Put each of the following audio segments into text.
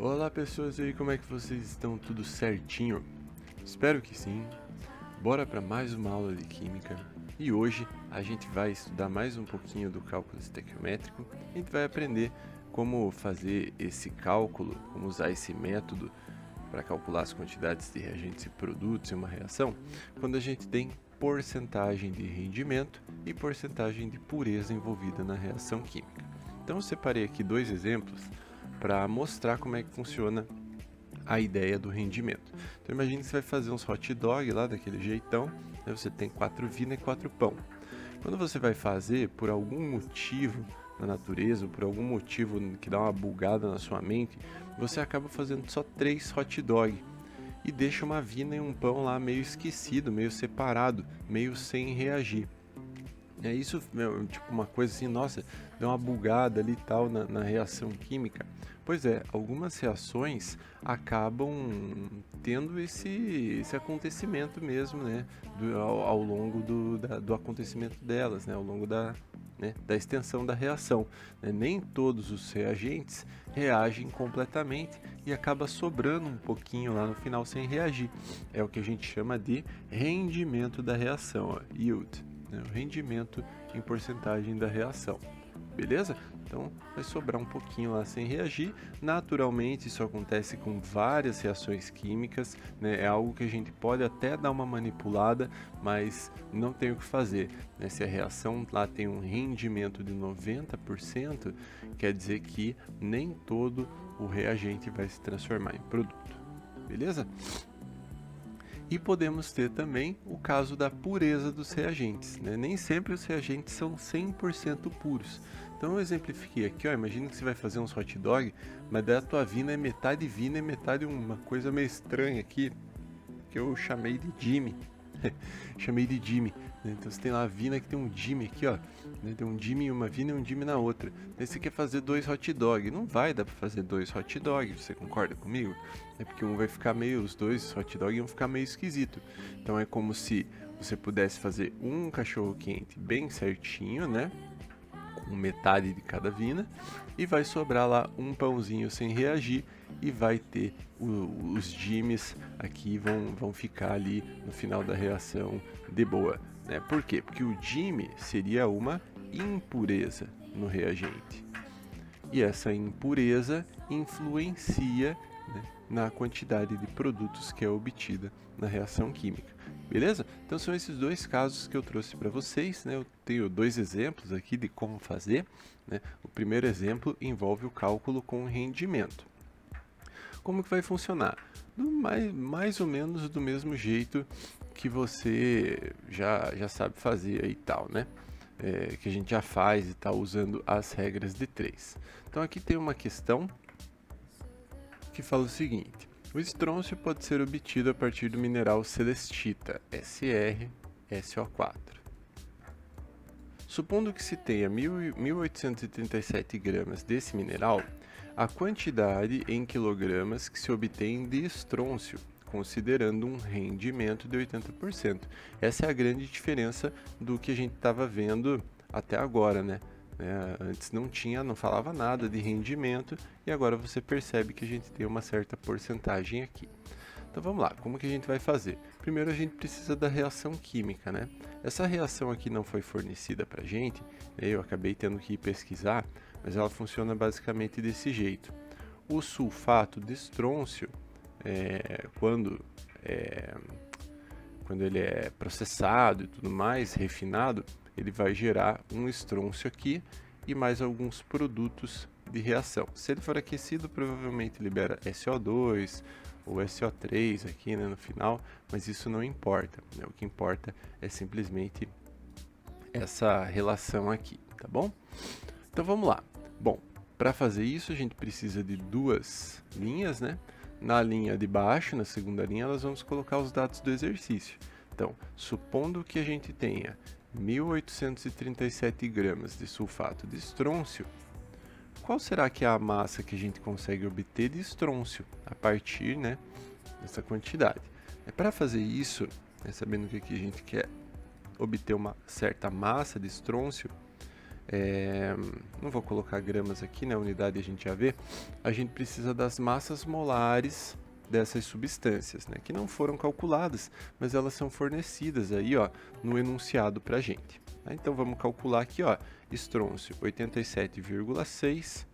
Olá pessoas, e aí, como é que vocês estão? Tudo certinho? Espero que sim. Bora para mais uma aula de química. E hoje a gente vai estudar mais um pouquinho do cálculo estequiométrico. A gente vai aprender como fazer esse cálculo, como usar esse método para calcular as quantidades de reagentes e produtos em uma reação, quando a gente tem porcentagem de rendimento e porcentagem de pureza envolvida na reação química. Então eu separei aqui dois exemplos para mostrar como é que funciona a ideia do rendimento. Então imagine que você vai fazer uns hot dog lá daquele jeitão, né? Você tem 4 vina e 4 pão. Quando você vai fazer, por algum motivo na natureza, ou por algum motivo que dá uma bugada na sua mente, você acaba fazendo só 3 hot dog e deixa uma vina e um pão lá meio esquecido, meio separado, meio sem reagir. É isso, tipo uma coisa assim, nossa, deu uma bugada ali e tal na reação química. Pois é, algumas reações acabam tendo esse acontecimento mesmo, né, ao longo do acontecimento delas, né, ao longo da extensão da reação. Né? Nem todos os reagentes reagem completamente e acaba sobrando um pouquinho lá no final sem reagir. É o que a gente chama de rendimento da reação, ó, yield. Né, o rendimento em porcentagem da reação, beleza? Então vai sobrar um pouquinho lá sem reagir. Naturalmente isso acontece com várias reações químicas, né? É algo que a gente pode até dar uma manipulada, mas não tem o que fazer, né? Se a reação lá tem um rendimento de 90%, quer dizer que nem todo o reagente vai se transformar em produto, beleza? E podemos ter também o caso da pureza dos reagentes, né? Nem sempre os reagentes são 100% puros. Então eu exemplifiquei aqui, ó, imagina que você vai fazer uns hot dog, mas daí a tua vina é metade uma coisa meio estranha aqui, que eu chamei de Jimmy. Chamei de Jimmy. Né? Então você tem lá a vina que tem um Jimmy aqui, ó. Né? Tem um Jimmy em uma vina e um Jimmy na outra. Daí você quer fazer 2 hot dog. Não vai dar pra fazer 2 hot dog, você concorda comigo? É porque um vai ficar meio, os 2 hot dog vão ficar meio esquisito. Então é como se você pudesse fazer um cachorro quente bem certinho, né? Com metade de cada vina, e vai sobrar lá um pãozinho sem reagir, e vai ter os Jimmys aqui vão ficar ali no final da reação de boa, né? Por quê? Porque o Jimmy seria uma impureza no reagente, e essa impureza influencia, né, na quantidade de produtos que é obtida na reação química. Beleza? Então são esses dois casos que eu trouxe para vocês, né? Eu tenho dois exemplos aqui de como fazer, né? O primeiro exemplo envolve o cálculo com rendimento. Como que vai funcionar? Mais ou menos do mesmo jeito que você já sabe fazer e tal, né? Que a gente já faz e tal, usando as regras de 3. Então aqui tem uma questão que fala o seguinte: o estrôncio pode ser obtido a partir do mineral celestita, SrSO4. Supondo que se tenha 1837 gramas desse mineral, a quantidade em quilogramas que se obtém de estrôncio, considerando um rendimento de 80%. Essa é a grande diferença do que a gente estava vendo até agora, né? Antes não falava nada de rendimento, e agora você percebe que a gente tem uma certa porcentagem aqui. Então vamos lá, como que a gente vai fazer? Primeiro a gente precisa da reação química, né? Essa reação aqui não foi fornecida pra gente, né? Eu acabei tendo que ir pesquisar, mas ela funciona basicamente desse jeito. O sulfato de estrôncio, quando ele é processado e tudo mais, refinado, ele vai gerar um estrôncio aqui e mais alguns produtos de reação. Se ele for aquecido, provavelmente libera SO2 ou SO3 aqui, né, no final, mas isso não importa, né? O que importa é simplesmente essa relação aqui, tá bom? Então vamos lá. Bom, para fazer isso a gente precisa de duas linhas, né? Na linha de baixo, na segunda linha, nós vamos colocar os dados do exercício. Então, supondo que a gente tenha 1837 gramas de sulfato de estrôncio, qual será que é a massa que a gente consegue obter de estrôncio a partir, né, dessa quantidade? Para fazer isso, sabendo que aqui a gente quer obter uma certa massa de estrôncio, não vou colocar gramas aqui, né? Unidade a gente já vê. A gente precisa das massas molares dessas substâncias, né? Que não foram calculadas, mas elas são fornecidas aí, ó, no enunciado para a gente. Tá? Então vamos calcular aqui, ó, estrôncio 87,6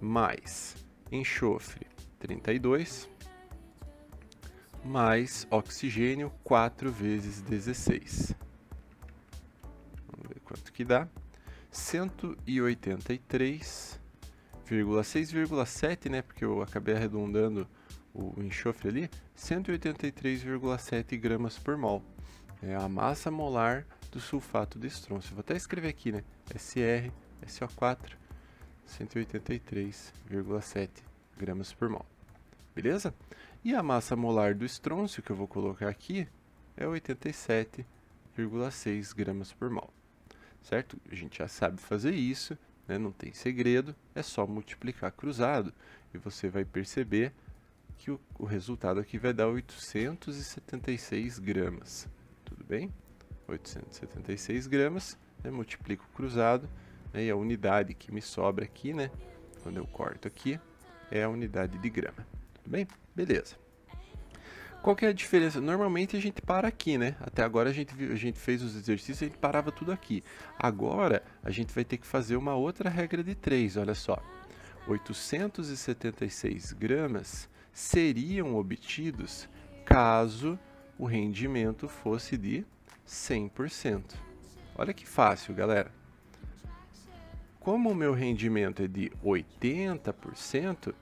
mais enxofre 32 mais oxigênio 4 vezes 16. Vamos ver quanto que dá. 183,6,7, né? Porque eu acabei arredondando o enxofre ali. 183,7 gramas por mol. É a massa molar do sulfato de estrôncio. Vou até escrever aqui, né? SR, SO4, 183,7 gramas por mol. Beleza? E a massa molar do estrôncio, que eu vou colocar aqui, é 87,6 gramas por mol. Certo? A gente já sabe fazer isso, né? Não tem segredo, é só multiplicar cruzado e você vai perceber que o resultado aqui vai dar 876 gramas. Tudo bem? 876 gramas, né? Multiplico cruzado, né? E a unidade que me sobra aqui, né? Quando eu corto aqui, é a unidade de grama. Tudo bem? Beleza. Qual que é a diferença? Normalmente a gente para aqui, né? Até agora a gente fez os exercícios e a gente parava tudo aqui. Agora a gente vai ter que fazer uma outra regra de 3, olha só. 876 gramas seriam obtidos caso o rendimento fosse de 100%. Olha que fácil, galera. Como o meu rendimento é de 80%,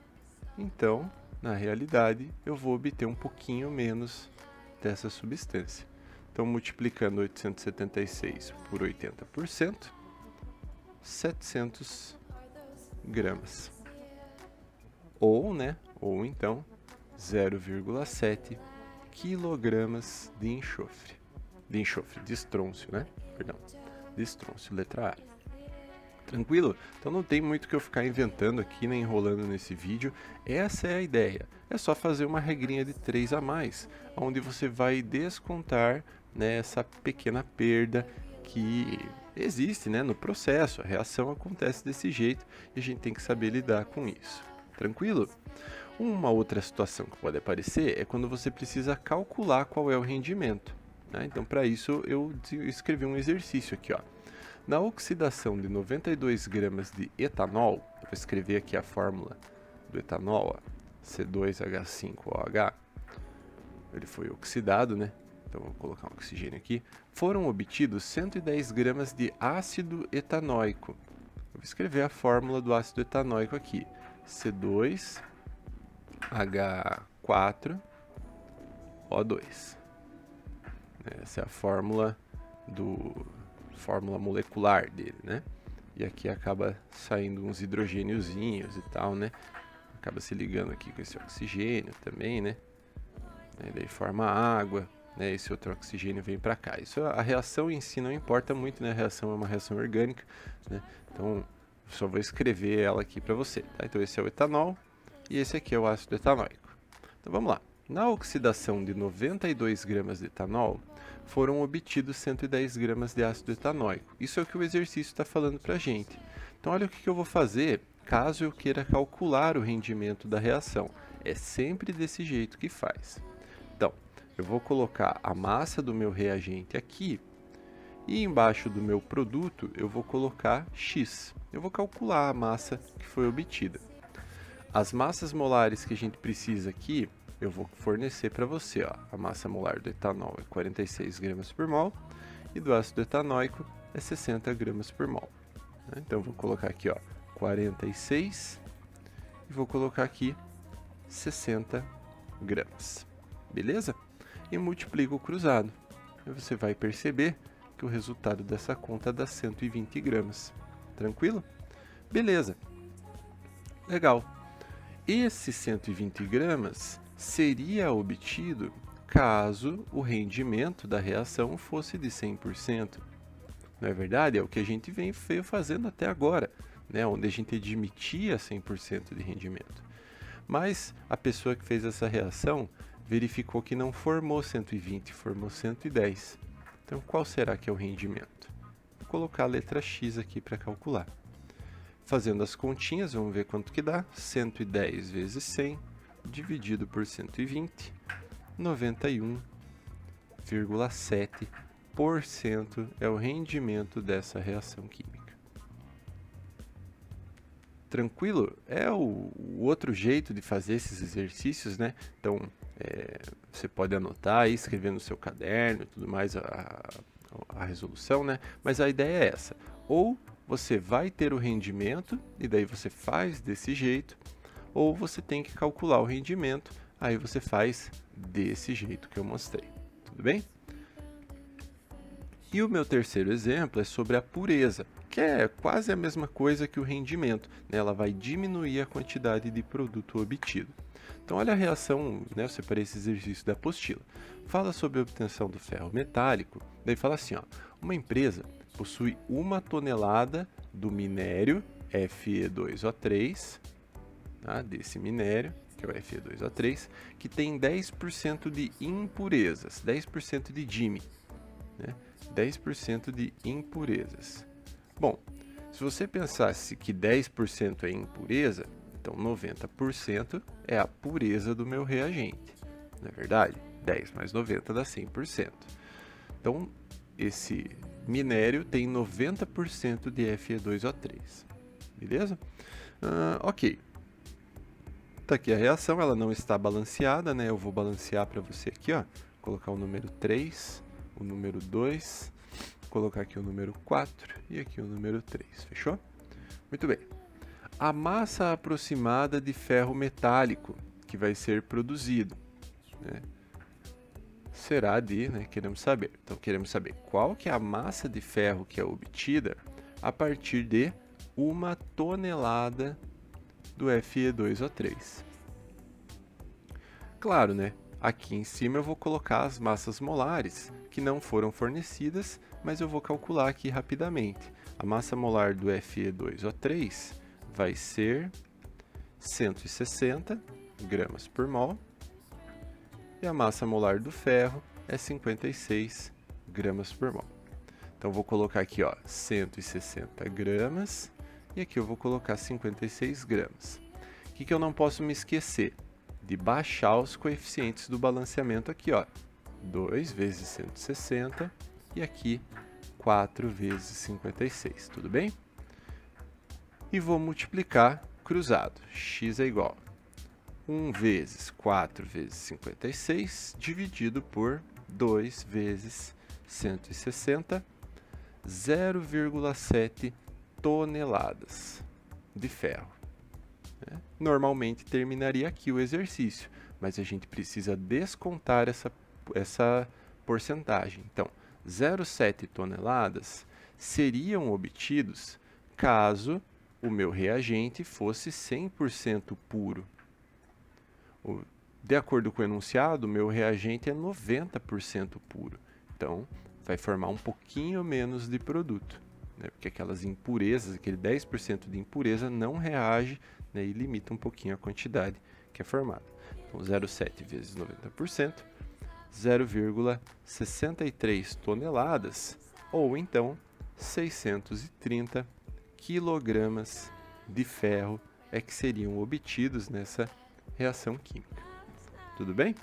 então, na realidade, eu vou obter um pouquinho menos dessa substância. Então, multiplicando 876 por 80%, 700 gramas. Ou então, 0,7 quilogramas de enxofre. De estrôncio, né? Perdão, de estrôncio, letra A. Tranquilo? Então não tem muito que eu ficar inventando aqui, nem enrolando nesse vídeo. Essa é a ideia. É só fazer uma regrinha de 3 a mais, onde você vai descontar, né, essa pequena perda que existe, né, no processo. A reação acontece desse jeito e a gente tem que saber lidar com isso. Tranquilo? Uma outra situação que pode aparecer é quando você precisa calcular qual é o rendimento, né? Então, para isso, eu escrevi um exercício aqui, ó. Na oxidação de 92 gramas de etanol, eu vou escrever aqui a fórmula do etanol, ó, C2H5OH, ele foi oxidado, né? Então vou colocar um oxigênio aqui. Foram obtidos 110 gramas de ácido etanóico. Eu vou escrever a fórmula do ácido etanóico aqui, C2H4O2. Essa é a fórmula molecular dele, né? E aqui acaba saindo uns hidrogêniozinhos e tal, né? Acaba se ligando aqui com esse oxigênio também, né? E daí forma água, né? Esse outro oxigênio vem para cá. Isso, a reação em si não importa muito, né? A reação é uma reação orgânica, né? Então, só vou escrever ela aqui para você, tá? Então, esse é o etanol e esse aqui é o ácido etanóico. Então, vamos lá. Na oxidação de 92 gramas de etanol, foram obtidos 110 gramas de ácido etanóico. Isso é o que o exercício está falando para a gente. Então, olha o que eu vou fazer caso eu queira calcular o rendimento da reação. É sempre desse jeito que faz. Então, eu vou colocar a massa do meu reagente aqui e embaixo do meu produto eu vou colocar X. Eu vou calcular a massa que foi obtida. As massas molares que a gente precisa aqui, eu vou fornecer para você, ó. A massa molar do etanol é 46 gramas por mol e do ácido etanóico é 60 gramas por mol. Então, eu vou colocar aqui, ó, 46 e vou colocar aqui 60 gramas. Beleza? E multiplico o cruzado. E você vai perceber que o resultado dessa conta dá 120 gramas. Tranquilo? Beleza. Legal. Esses 120 gramas seria obtido caso o rendimento da reação fosse de 100%. Não é verdade? É o que a gente veio fazendo até agora, né? Onde a gente admitia 100% de rendimento. Mas a pessoa que fez essa reação verificou que não formou 120, formou 110. Então, qual será que é o rendimento? colocar a letra X aqui para calcular. Fazendo as continhas, vamos ver quanto que dá. 110 vezes 100 dividido por 120, 91,7% é o rendimento dessa reação química. Tranquilo? É o outro jeito de fazer esses exercícios, né? Então, você pode anotar e escrever no seu caderno e tudo mais a resolução, né? Mas a ideia é essa. Ou você vai ter o rendimento e daí você faz desse jeito, ou você tem que calcular o rendimento, aí você faz desse jeito que eu mostrei. Tudo bem? E o meu terceiro exemplo é sobre a pureza, que é quase a mesma coisa que o rendimento, né? Ela vai diminuir a quantidade de produto obtido. Então, olha a reação, né? Eu separei esse exercício da apostila. Fala sobre a obtenção do ferro metálico, daí fala assim, ó, uma empresa possui 1 tonelada do minério Fe2O3, tá? Desse minério, que é o Fe2O3, que tem 10% de impurezas, 10% de DIME, né? 10% de impurezas. Bom, se você pensasse que 10% é impureza, então 90% é a pureza do meu reagente. Não é verdade? 10 mais 90 dá 100%. Então, esse minério tem 90% de Fe2O3. Beleza? Ok. Tá aqui a reação, ela não está balanceada, né? Eu vou balancear para você aqui, ó. Colocar o número 3, o número 2, colocar aqui o número 4 e aqui o número 3, fechou? Muito bem. A massa aproximada de ferro metálico que vai ser produzido, né, será de, né, queremos saber. Então, queremos saber qual que é a massa de ferro que é obtida a partir de 1 tonelada do Fe2O3. Claro, né? Aqui em cima eu vou colocar as massas molares, que não foram fornecidas, mas eu vou calcular aqui rapidamente. A massa molar do Fe2O3 vai ser 160 gramas por mol, e a massa molar do ferro é 56 gramas por mol. Então, vou colocar aqui, ó, 160 gramas, e aqui eu vou colocar 56 gramas. O que eu não posso me esquecer? De baixar os coeficientes do balanceamento aqui, ó. 2 vezes 160 e aqui 4 vezes 56, tudo bem? E vou multiplicar cruzado. X é igual a 1 vezes 4 vezes 56 dividido por 2 vezes 160, 0,7 toneladas de ferro. Normalmente terminaria aqui o exercício, mas a gente precisa descontar essa porcentagem. Então, 0,7 toneladas seriam obtidos caso o meu reagente fosse 100% puro. De acordo com o enunciado, o meu reagente é 90% puro. Então, vai formar um pouquinho menos de produto, né? Porque aquelas impurezas, aquele 10% de impureza não reage, né, e limita um pouquinho a quantidade que é formada. Então, 0,7 vezes 90%, 0,63 toneladas, ou então 630 quilogramas de ferro é que seriam obtidos nessa reação química. Tudo bem?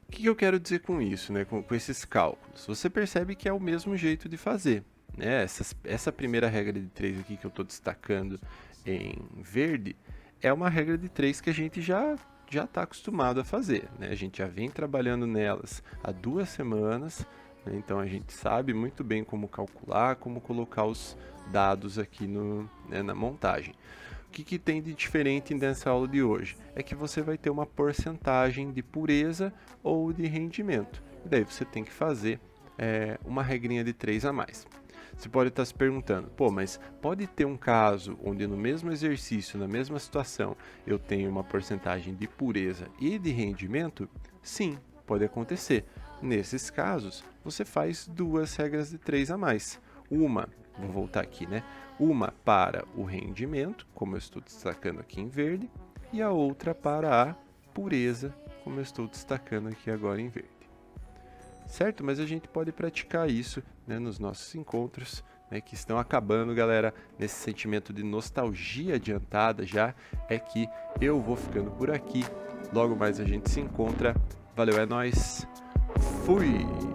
O que eu quero dizer com isso, né, com esses cálculos? Você percebe que é o mesmo jeito de fazer, né? Essa primeira regra de 3 aqui que eu estou destacando em verde é uma regra de 3 que a gente já está acostumado a fazer, né? A gente já vem trabalhando nelas há 2 semanas, né? Então a gente sabe muito bem como calcular, como colocar os dados aqui na montagem. O que tem de diferente nessa aula de hoje? É que você vai ter uma porcentagem de pureza ou de rendimento. E daí você tem que fazer uma regrinha de 3 a mais. Você pode estar se perguntando, pô, mas pode ter um caso onde no mesmo exercício, na mesma situação, eu tenho uma porcentagem de pureza e de rendimento? Sim, pode acontecer. Nesses casos, você faz 2 regras de 3 a mais. Uma, vou voltar aqui, né? Uma para o rendimento, como eu estou destacando aqui em verde, e a outra para a pureza, como eu estou destacando aqui agora em verde. certo? Mas a gente pode praticar isso, né, nos nossos encontros, né, que estão acabando, galera, nesse sentimento de nostalgia adiantada já, é que eu vou ficando por aqui. Logo mais a gente se encontra. Valeu, é nóis. Fui!